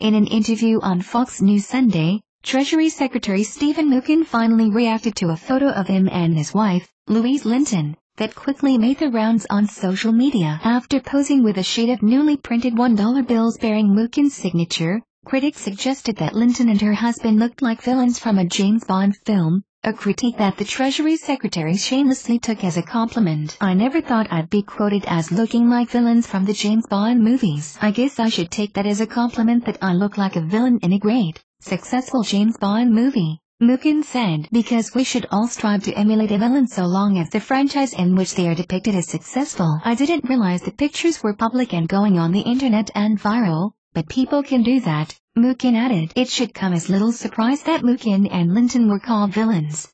In an interview on Fox News Sunday, Treasury Secretary Stephen Mnuchin finally reacted to a photo of him and his wife, Louise Linton, that quickly made the rounds on social media. After posing with a sheet of newly printed $1 bills bearing Mnuchin's signature, critics suggested that Linton and her husband looked like villains from a James Bond film, a critique that the Treasury Secretary shamelessly took as a compliment. "I never thought I'd be quoted as looking like villains from the James Bond movies. I guess I should take that as a compliment that I look like a villain in a great, successful James Bond movie," Mnuchin said. "Because we should all strive to emulate a villain so long as the franchise in which they are depicted is successful. I didn't realize the pictures were public and going on the internet and viral, but people can do that," Mnuchin added. It should come as little surprise that Mnuchin and Linton were called villains.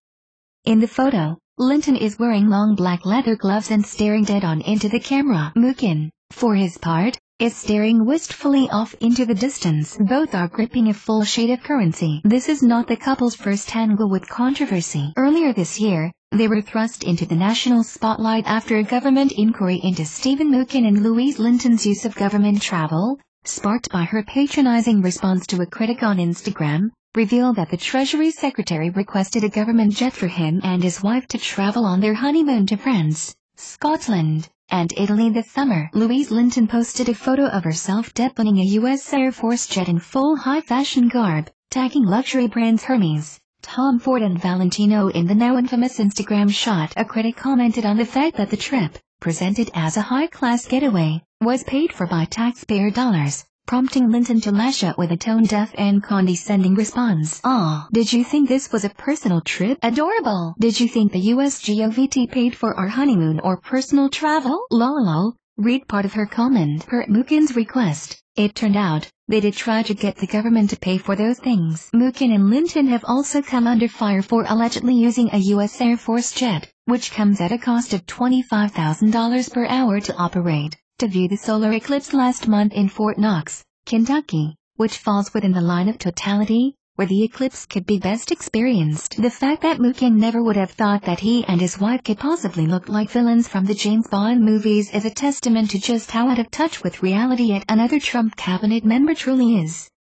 In the photo, Linton is wearing long black leather gloves and staring dead-on into the camera. Mnuchin, for his part, is staring wistfully off into the distance. Both are gripping a full sheet of currency. This is not the couple's first tangle with controversy. Earlier this year, they were thrust into the national spotlight after a government inquiry into Stephen Mnuchin and Louise Linton's use of government travel, sparked by her patronizing response to a critic on Instagram, revealed that the Treasury Secretary requested a government jet for him and his wife to travel on their honeymoon to France, Scotland, and Italy this summer. Louise Linton posted a photo of herself debuting a U.S. Air Force jet in full high-fashion garb, tagging luxury brands Hermes, Tom Ford and Valentino in the now infamous Instagram shot. A critic commented on the fact that the trip, presented as a high-class getaway, was paid for by taxpayer dollars, prompting Linton to lash out with a tone-deaf and condescending response. "Aw, did you think this was a personal trip? Adorable! Did you think the US GOVT paid for our honeymoon or personal travel? Lol." Read part of her comment. Per Mnuchin's request, it turned out, they did try to get the government to pay for those things. Mnuchin and Linton have also come under fire for allegedly using a U.S. Air Force jet, which comes at a cost of $25,000 per hour to operate, to view the solar eclipse last month in Fort Knox, Kentucky, which falls within the line of totality, where the eclipse could be best experienced. The fact that Mnuchin never would have thought that he and his wife could possibly look like villains from the James Bond movies is a testament to just how out of touch with reality yet another Trump cabinet member truly is.